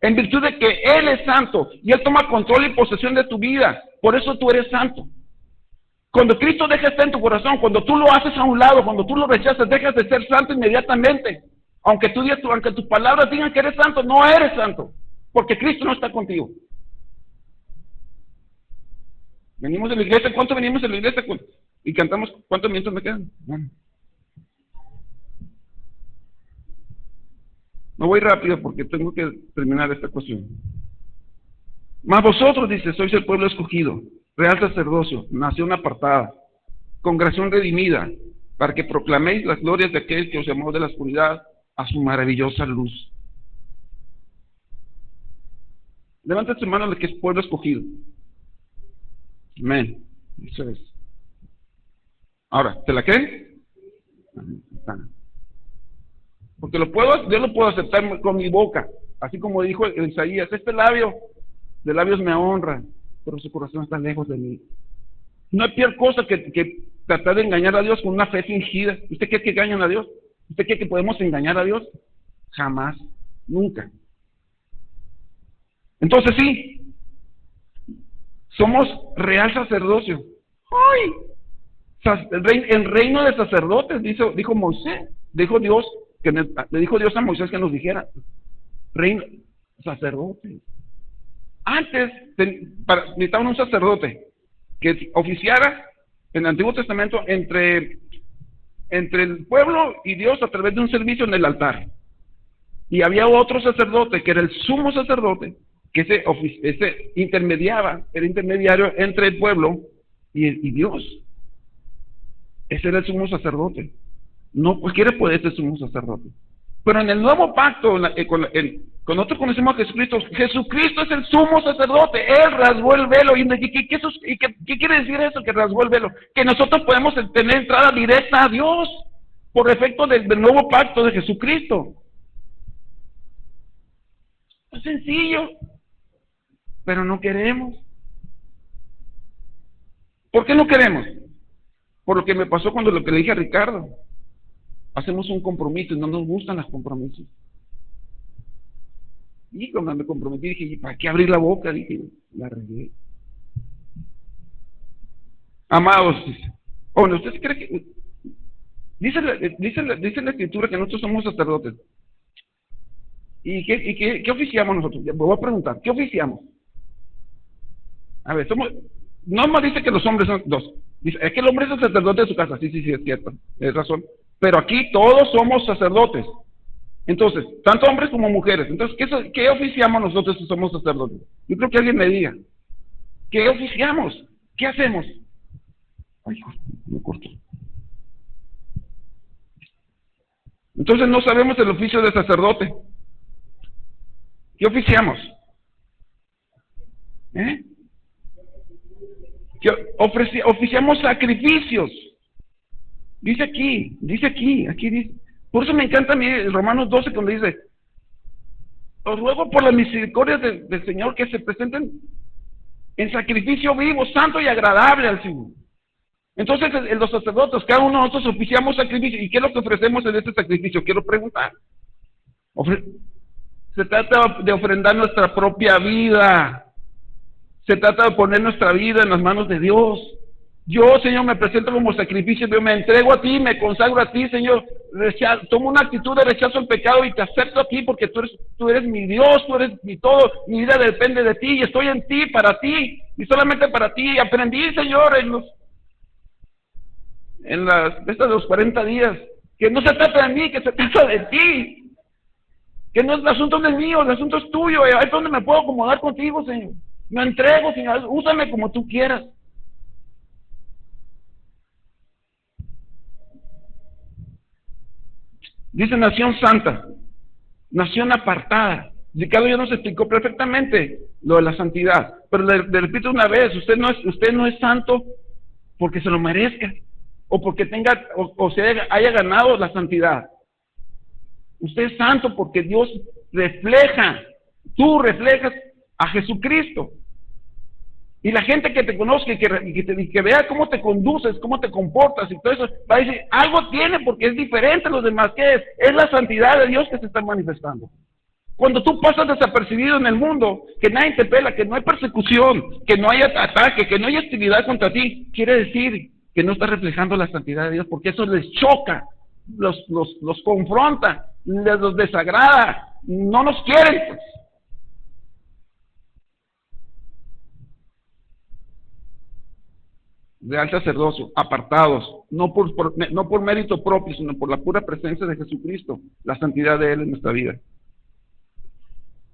En virtud de que Él es santo y Él toma control y posesión de tu vida. Por eso tú eres santo. Cuando Cristo deja estar en tu corazón, cuando tú lo haces a un lado, cuando tú lo rechazas, dejas de ser santo inmediatamente. Aunque tus palabras digan que eres santo, no eres santo, porque Cristo no está contigo. Venimos de la iglesia, ¿cuánto venimos de la iglesia? Y cantamos, ¿cuántos minutos me quedan? Bueno. Me voy rápido porque tengo que terminar esta cuestión. Mas vosotros, dice, sois el pueblo escogido, real sacerdocio, nación apartada, congregación redimida, para que proclaméis las glorias de aquel que os llamó de la oscuridad a su maravillosa luz. Levanta tu mano de que es pueblo escogido. Amén. Eso es. Ahora, ¿te la creen? Porque yo lo puedo aceptar con mi boca, así como dijo Isaías, este labio de labios me honra, pero su corazón está lejos de mí. No hay peor cosa que tratar de engañar a Dios con una fe fingida. ¿Usted cree que engañan a Dios? ¿Usted cree que podemos engañar a Dios? Jamás, nunca. Entonces sí, somos real sacerdocio. ¡Ay! El reino de sacerdotes, dijo Moisés, dijo Dios, le dijo Dios a Moisés que nos dijera, reino, sacerdote. Antes necesitaban un sacerdote que oficiara en el Antiguo Testamento entre el pueblo y Dios a través de un servicio en el altar. Y había otro sacerdote que era el sumo sacerdote, que ese era intermediario entre el pueblo y Dios. Ese era el sumo sacerdote. No cualquiera puede ser sumo sacerdote. Pero en el nuevo pacto, cuando nosotros conocemos a Jesucristo, Jesucristo es el sumo sacerdote. Él rasgó el velo. ¿Qué quiere decir eso, que rasgó el velo? Que nosotros podemos tener entrada directa a Dios por efecto del nuevo pacto de Jesucristo. Es sencillo, pero no queremos. ¿Por qué no queremos? Por lo que me pasó cuando lo que le dije a Ricardo. Hacemos un compromiso y no nos gustan los compromisos. Y cuando me comprometí dije, ¿para qué abrir la boca? Dije, la regué. Amados, bueno, ¿usted cree que dice la Escritura que nosotros somos sacerdotes? ¿Y qué oficiamos nosotros? Me voy a preguntar, ¿qué oficiamos? A ver, no más dice que los hombres son dos. Dice, es que el hombre es el sacerdote de su casa. Sí, es cierto, es razón. Pero aquí todos somos sacerdotes. Entonces, tanto hombres como mujeres. Entonces, ¿qué oficiamos nosotros si somos sacerdotes? Yo creo que alguien me diga. ¿Qué oficiamos? ¿Qué hacemos? Ay, me corto. Entonces no sabemos el oficio de sacerdote. ¿Qué oficiamos? Oficiamos sacrificios. Dice aquí dice. Por eso me encanta a mí el Romanos 12 cuando dice, os ruego por la misericordia del Señor que se presenten en sacrificio vivo, santo y agradable al Señor. Entonces, los sacerdotes, cada uno de nosotros oficiamos sacrificio. ¿Y qué es lo que ofrecemos en este sacrificio? Quiero preguntar. Se trata de ofrendar nuestra propia vida. Se trata de poner nuestra vida en las manos de Dios. Yo, Señor, me presento como sacrificio, yo me entrego a ti, me consagro a ti, Señor. Tomo una actitud de rechazo al pecado y te acepto a ti porque tú eres mi Dios, tú eres mi todo. Mi vida depende de ti y estoy en ti, para ti y solamente para ti. Aprendí, Señor, de los 40 días, que no se trata de mí, que se trata de ti. Que no es el asunto de mío, el asunto es tuyo. Ahí es donde me puedo acomodar contigo, Señor. Me entrego, Señor, úsame como tú quieras. Dice nación santa, nación apartada. Ricardo ya nos explicó perfectamente lo de la santidad, pero le repito una vez, usted no es santo porque se lo merezca, o porque tenga, o se haya ganado la santidad. Usted es santo porque Dios tú reflejas a Jesucristo. Y la gente que te conozca y que vea cómo te conduces, cómo te comportas y todo eso, va a decir, algo tiene porque es diferente a los demás. ¿Qué es? Es la santidad de Dios que se está manifestando. Cuando tú pasas desapercibido en el mundo, que nadie te pela, que no hay persecución, que no hay ataque, que no hay hostilidad contra ti, quiere decir que no estás reflejando la santidad de Dios, porque eso les choca, los confronta, los desagrada, no nos quieren, pues. Real sacerdocio, apartados, no por mérito propio, sino por la pura presencia de Jesucristo, la santidad de Él en nuestra vida.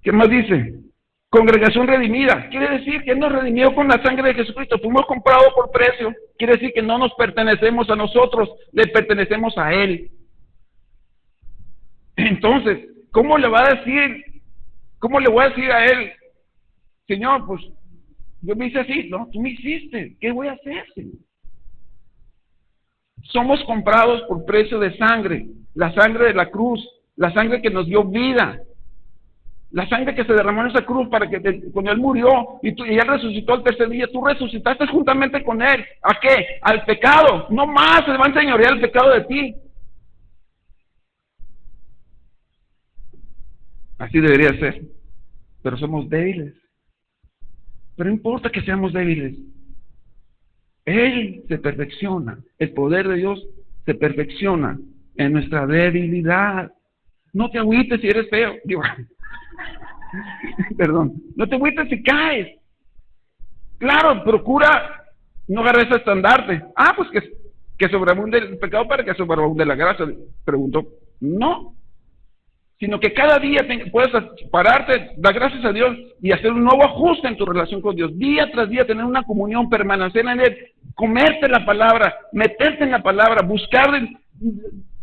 ¿Qué más dice? Congregación redimida, quiere decir que nos redimió con la sangre de Jesucristo, fuimos comprados por precio, quiere decir que no nos pertenecemos a nosotros, le pertenecemos a Él. Entonces, ¿cómo le voy a decir a Él, Señor, pues, yo me hice así? No, tú me hiciste, ¿qué voy a hacer, Señor? Somos comprados por precio de sangre, la sangre de la cruz, la sangre que nos dio vida, la sangre que se derramó en esa cruz para que cuando Él murió y Él resucitó al tercer día, tú resucitaste juntamente con Él. ¿A qué? Al pecado, no más se va a enseñorear el pecado de ti. Así debería ser, pero somos débiles. Pero no importa que seamos débiles. Él se perfecciona. El poder de Dios se perfecciona en nuestra debilidad. No te agüites si eres feo. Perdón. No te agüites si caes. Claro, procura no agarrar ese estandarte. Pues que sobreabunde el pecado para que sobreabunde la gracia. Preguntó. No. Sino que cada día puedes pararte, dar gracias a Dios y hacer un nuevo ajuste en tu relación con Dios. Día tras día tener una comunión, permanecer en Él, comerte la palabra, meterte en la palabra, buscar.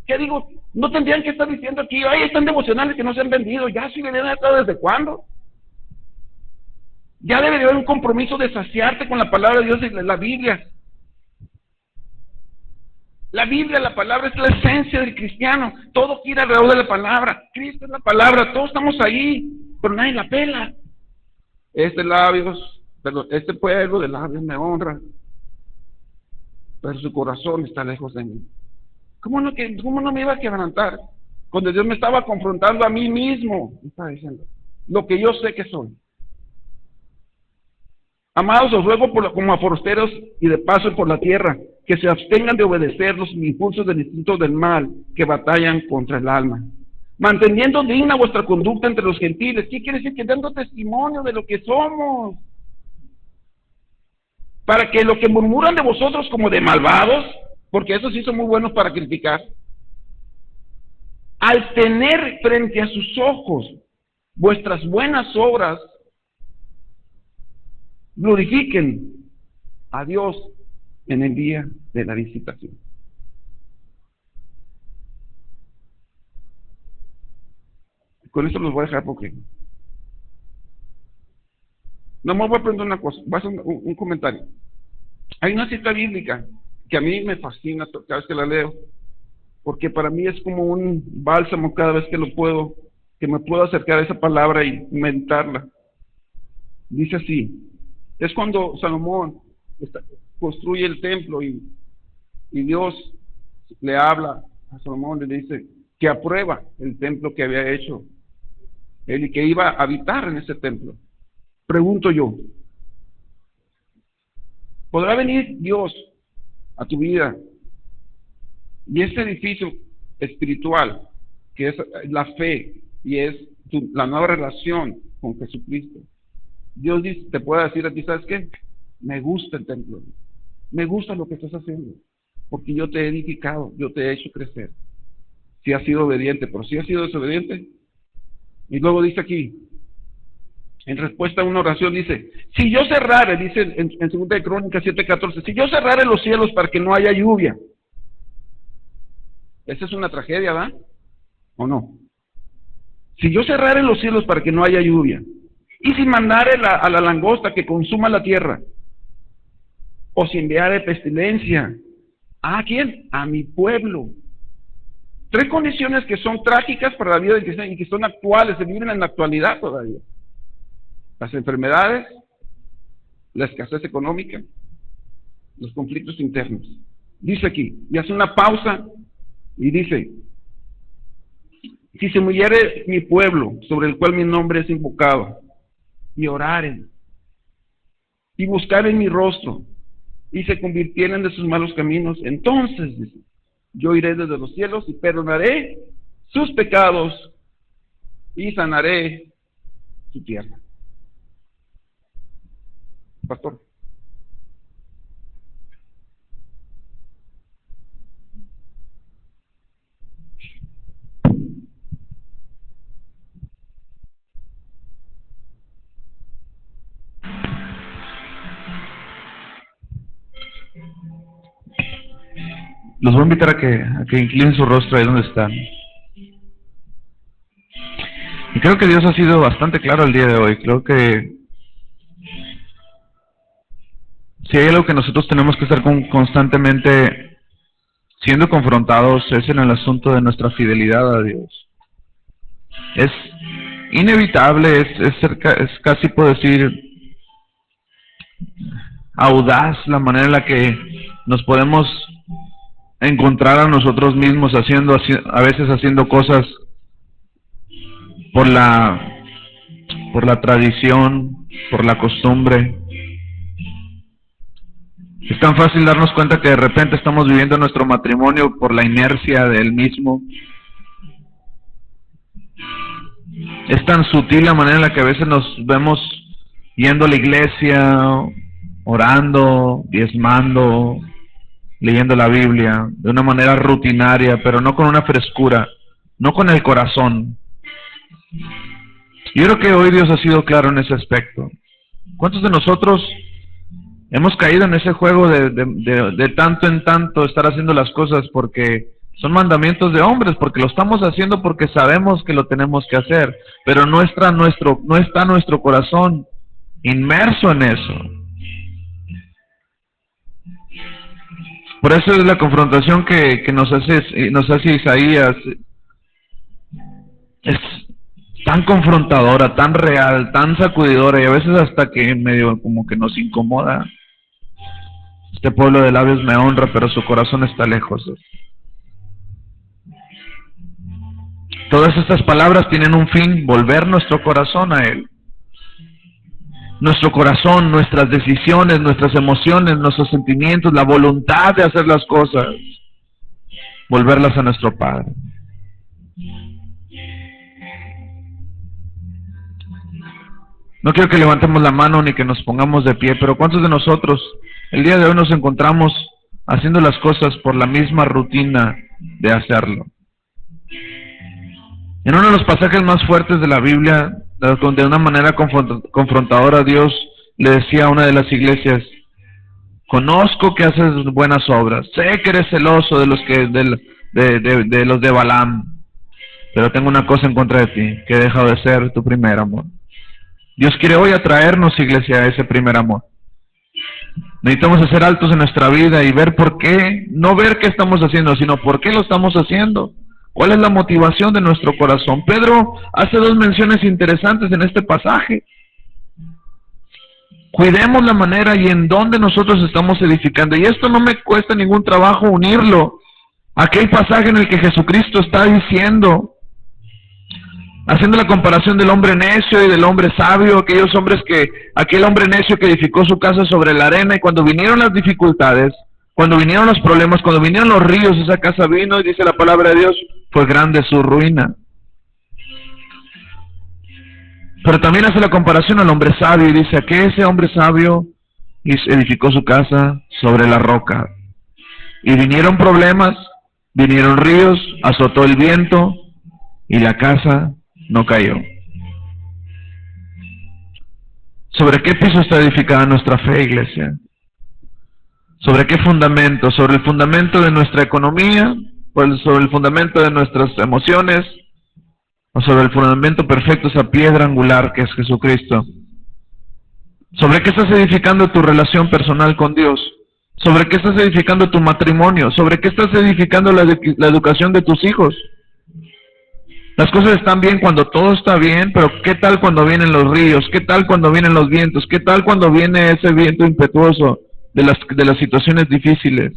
¿Qué digo? No tendrían que estar diciendo aquí, ay, están devocionales que no se han vendido. Ya sí deberían estar desde cuándo. Ya debería haber un compromiso de saciarte con la palabra de Dios y la Biblia. La Biblia, la palabra es la esencia del cristiano. Todo gira alrededor de la palabra. Cristo es la palabra, todos estamos ahí, pero nadie la pela. Este pueblo de labios me honra, pero su corazón está lejos de mí. ¿Cómo no me iba a quebrantar? Cuando Dios me estaba confrontando a mí mismo, me estaba diciendo lo que yo sé que soy. Amados, os ruego como a forasteros y de paso por la tierra, que se abstengan de obedecer los impulsos del instinto del mal que batallan contra el alma, manteniendo digna vuestra conducta entre los gentiles. ¿Qué quiere decir? Que dando testimonio de lo que somos, para que lo que murmuran de vosotros como de malvados, porque esos sí son muy buenos para criticar, al tener frente a sus ojos vuestras buenas obras, glorifiquen a Dios en el día de la visitación. Con esto los voy a dejar porque no me voy a aprender una cosa, voy a hacer un comentario. Hay una cita bíblica que a mí me fascina cada vez que la leo, porque para mí es como un bálsamo cada vez que me puedo acercar a esa palabra y meditarla. Dice así: es cuando Salomón construye el templo y y Dios le habla a Salomón, le dice que aprueba el templo que había hecho él y que iba a habitar en ese templo. Pregunto yo, ¿podrá venir Dios a tu vida y este edificio espiritual, que es la fe y es la nueva relación con Jesucristo? Dios dice, te puede decir a ti, ¿sabes qué? Me gusta el templo, me gusta lo que estás haciendo, porque yo te he edificado, yo te he hecho crecer. Si has sido obediente, pero si has sido desobediente. Y luego dice aquí, en respuesta a una oración, dice, si yo cerrare, dice en 2 de Crónicas 7:14, si yo cerrare los cielos para que no haya lluvia. Esa es una tragedia, ¿verdad? ¿O no? Si yo cerrare los cielos para que no haya lluvia, y si mandare a la langosta que consuma la tierra, o si enviare pestilencia, ¿a quién? A mi pueblo. 3 condiciones que son trágicas para la vida del cristiano y que son actuales, se viven en la actualidad todavía. Las enfermedades, la escasez económica, los conflictos internos. Dice aquí, y hace una pausa y dice, si se muriere mi pueblo, sobre el cual mi nombre es invocado, y oraren, y buscaren mi rostro, y se convirtieren de sus malos caminos, entonces, dice, yo iré desde los cielos y perdonaré sus pecados y sanaré su tierra. Pastor. Los voy a invitar a que inclinen su rostro ahí donde están. Y creo que Dios ha sido bastante claro el día de hoy. Creo que si hay algo que nosotros tenemos que estar constantemente siendo confrontados es en el asunto de nuestra fidelidad a Dios. Es inevitable, es casi puedo decir audaz la manera en la que nos podemos encontrar a nosotros mismos a veces haciendo cosas por la tradición, por la costumbre. Es tan fácil darnos cuenta que de repente estamos viviendo nuestro matrimonio por la inercia del mismo. Es tan sutil la manera en la que a veces nos vemos yendo a la iglesia, orando, diezmando, leyendo la Biblia, de una manera rutinaria, pero no con una frescura, no con el corazón. Yo creo que hoy Dios ha sido claro en ese aspecto. ¿Cuántos de nosotros hemos caído en ese juego de tanto en tanto estar haciendo las cosas porque son mandamientos de hombres, porque lo estamos haciendo porque sabemos que lo tenemos que hacer, pero no está nuestro corazón inmerso en eso? Por eso es la confrontación que nos hace Isaías. Es tan confrontadora, tan real, tan sacudidora, y a veces hasta que medio como que nos incomoda. Este pueblo de labios me honra, pero su corazón está lejos. Todas estas palabras tienen un fin: volver nuestro corazón a Él. Nuestro corazón, nuestras decisiones, nuestras emociones, nuestros sentimientos, la voluntad de hacer las cosas, volverlas a nuestro Padre. No quiero que levantemos la mano ni que nos pongamos de pie, pero ¿cuántos de nosotros el día de hoy nos encontramos haciendo las cosas por la misma rutina de hacerlo? En uno de los pasajes más fuertes de la Biblia, de una manera confrontadora, Dios le decía a una de las iglesias: conozco que haces buenas obras, sé que eres celoso de los de Balaam, pero tengo una cosa en contra de ti, que he dejado de ser tu primer amor. Dios quiere hoy atraernos, iglesia, a ese primer amor. Necesitamos hacer altos en nuestra vida y ver por qué, no ver qué estamos haciendo, sino por qué lo estamos haciendo. ¿Cuál es la motivación de nuestro corazón? Pedro hace 2 menciones interesantes en este pasaje. Cuidemos la manera y en donde nosotros estamos edificando. Y esto no me cuesta ningún trabajo unirlo a aquel pasaje en el que Jesucristo está diciendo, haciendo la comparación del hombre necio y del hombre sabio, aquel hombre necio que edificó su casa sobre la arena, y cuando vinieron las dificultades, cuando vinieron los problemas, cuando vinieron los ríos, esa casa vino, y dice la palabra de Dios, fue grande su ruina. Pero también hace la comparación al hombre sabio y dice que ese hombre sabio edificó su casa sobre la roca. Y vinieron problemas, vinieron ríos, azotó el viento y la casa no cayó. ¿Sobre qué piso está edificada nuestra fe, iglesia? ¿Sobre qué fundamento? ¿Sobre el fundamento de nuestra economía? ¿Sobre el fundamento de nuestras emociones? ¿O sobre el fundamento perfecto, esa piedra angular que es Jesucristo? ¿Sobre qué estás edificando tu relación personal con Dios? ¿Sobre qué estás edificando tu matrimonio? ¿Sobre qué estás edificando la educación de tus hijos? Las cosas están bien cuando todo está bien, pero ¿qué tal cuando vienen los ríos? ¿Qué tal cuando vienen los vientos? ¿Qué tal cuando viene ese viento impetuoso de las situaciones difíciles?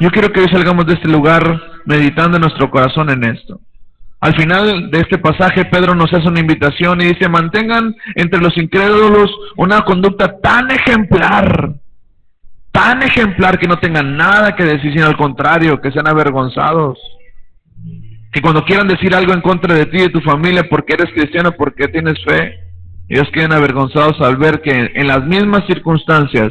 Yo quiero que hoy salgamos de este lugar meditando en nuestro corazón en esto. Al final de este pasaje, Pedro nos hace una invitación y dice, mantengan entre los incrédulos una conducta tan ejemplar que no tengan nada que decir, sino al contrario, que sean avergonzados. Que cuando quieran decir algo en contra de ti y de tu familia porque eres cristiano, porque tienes fe, ellos queden avergonzados al ver que en las mismas circunstancias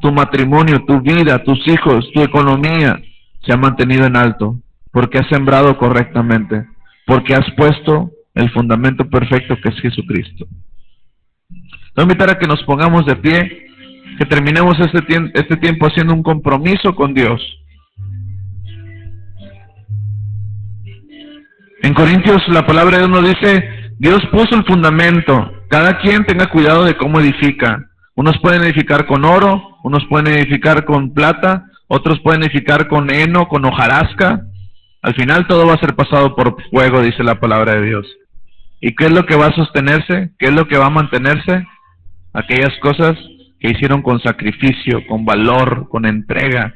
tu matrimonio, tu vida, tus hijos, tu economía se ha mantenido en alto, porque has sembrado correctamente, porque has puesto el fundamento perfecto que es Jesucristo. Te voy a invitar a que nos pongamos de pie, que terminemos este tiempo haciendo un compromiso con Dios. En Corintios la palabra de Dios nos dice, Dios puso el fundamento, cada quien tenga cuidado de cómo edifica. Unos pueden edificar con oro, unos pueden edificar con plata, otros pueden edificar con heno, con hojarasca. Al final todo va a ser pasado por fuego, dice la palabra de Dios. ¿Y qué es lo que va a sostenerse? ¿Qué es lo que va a mantenerse? Aquellas cosas que hicieron con sacrificio, con valor, con entrega.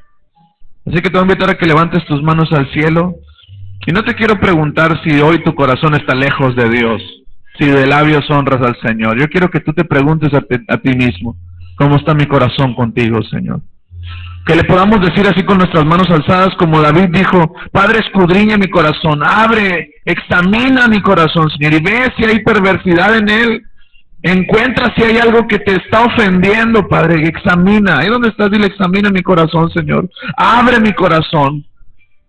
Así que te voy a invitar a que levantes tus manos al cielo. Y no te quiero preguntar si hoy tu corazón está lejos de Dios, si de labios honras al Señor. Yo quiero que tú te preguntes a ti mismo, ¿cómo está mi corazón contigo, Señor? Que le podamos decir así con nuestras manos alzadas, como David dijo, Padre, escudriña mi corazón, abre, examina mi corazón, Señor, y ve si hay perversidad en él. Encuentra si hay algo que te está ofendiendo, Padre, examina. Ahí donde estás, dile, examina mi corazón, Señor. Abre mi corazón.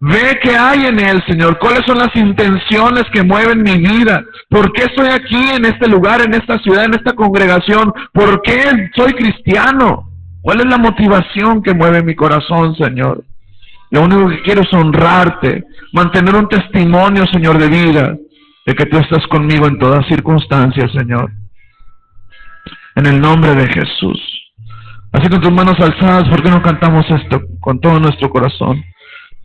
Ve qué hay en él, Señor. ¿Cuáles son las intenciones que mueven mi vida? ¿Por qué estoy aquí en este lugar, en esta ciudad, en esta congregación? ¿Por qué soy cristiano? ¿Cuál es la motivación que mueve mi corazón, Señor? Lo único que quiero es honrarte, mantener un testimonio, Señor, de vida, de que tú estás conmigo en todas circunstancias, Señor. En el nombre de Jesús. Así con tus manos alzadas, ¿por qué no cantamos esto con todo nuestro corazón?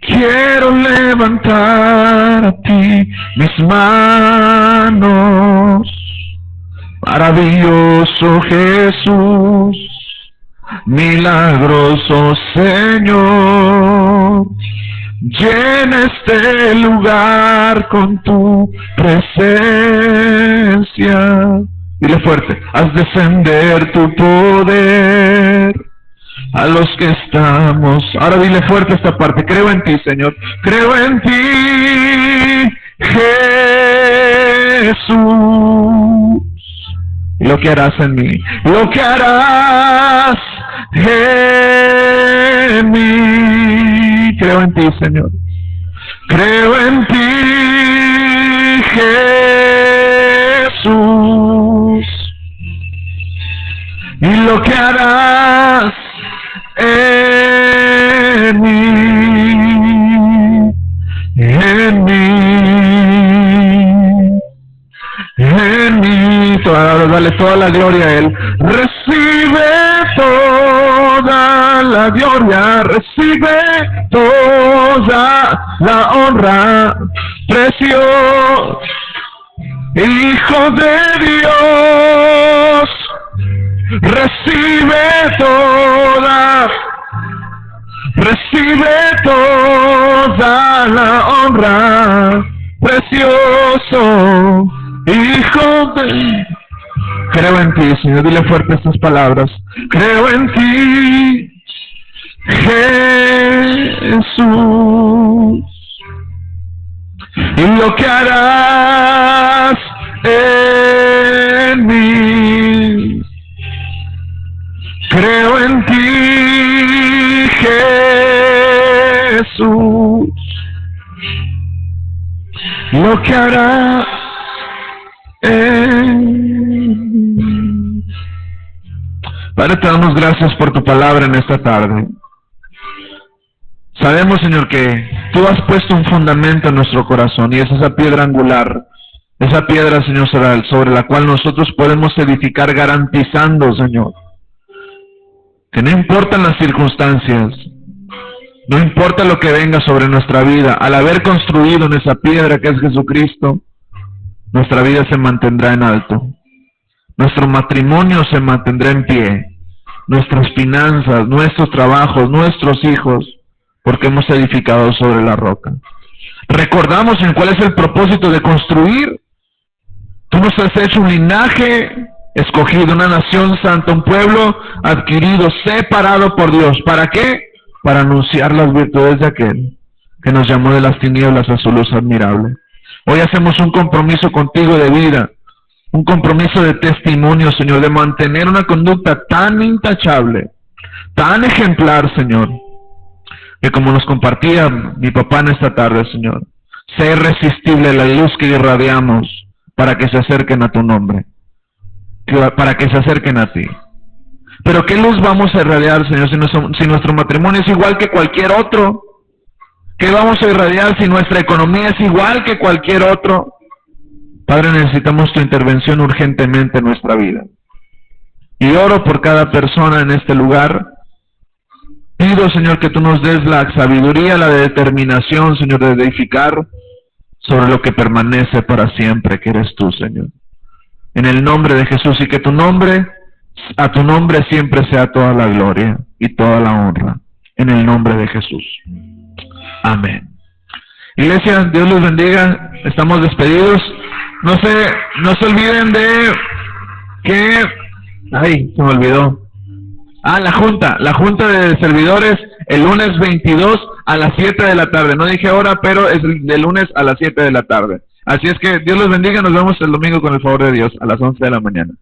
Quiero levantar a ti mis manos, maravilloso Jesús, milagroso Señor, llena este lugar con tu presencia. Dile fuerte, haz descender tu poder a los que estamos. Ahora dile fuerte esta parte, creo en ti, Señor, creo en ti, Jesús, y lo que harás en mí, lo que harás en mí. Creo en ti, Señor, creo en ti, Jesús, y lo que harás en mí, en mí, en mí. Dale toda la gloria a Él. Recibe toda la gloria, recibe toda la honra, precioso. Hijo de Dios, recibe toda la honra, precioso Hijo de... Creo en ti, Señor, dile fuerte estas palabras. Creo en ti, Jesús, y lo que harás en mí. Creo en ti, Jesús, lo que harás en mí. Padre, te damos gracias por tu palabra en esta tarde. Sabemos, Señor, que tú has puesto un fundamento en nuestro corazón y es esa piedra angular, esa piedra, Señor, sobre la cual nosotros podemos edificar garantizando, Señor, que no importan las circunstancias, no importa lo que venga sobre nuestra vida, al haber construido en esa piedra que es Jesucristo, nuestra vida se mantendrá en alto, nuestro matrimonio se mantendrá en pie, nuestras finanzas, nuestros trabajos, nuestros hijos, porque hemos edificado sobre la roca. Recordamos en cuál es el propósito de construir. Tú nos has hecho un linaje escogido, una nación santa, un pueblo adquirido, separado por Dios. ¿Para qué? Para anunciar las virtudes de aquel que nos llamó de las tinieblas a su luz admirable. Hoy hacemos un compromiso contigo de vida, un compromiso de testimonio, Señor, de mantener una conducta tan intachable, tan ejemplar, Señor, que como nos compartía mi papá en esta tarde, Señor, sea irresistible la luz que irradiamos para que se acerquen a tu nombre, para que se acerquen a ti. Pero ¿qué luz vamos a irradiar, Señor, si nuestro matrimonio es igual que cualquier otro? ¿Qué vamos a irradiar si nuestra economía es igual que cualquier otro? Padre, necesitamos tu intervención urgentemente en nuestra vida. Y oro por cada persona en este lugar. Pido, Señor, que tú nos des la sabiduría, la determinación, Señor, de edificar sobre lo que permanece para siempre, que eres tú, Señor. En el nombre de Jesús, y que tu nombre, a tu nombre siempre sea toda la gloria y toda la honra. En el nombre de Jesús. Amén. Iglesia, Dios los bendiga. Estamos despedidos. No se olviden de que... Ay, se me olvidó. La junta de servidores el lunes 22 a las 7 de la tarde. No dije hora, pero es de lunes a las 7 de la tarde. Así es que Dios los bendiga. Nos vemos el domingo con el favor de Dios a las 11 de la mañana.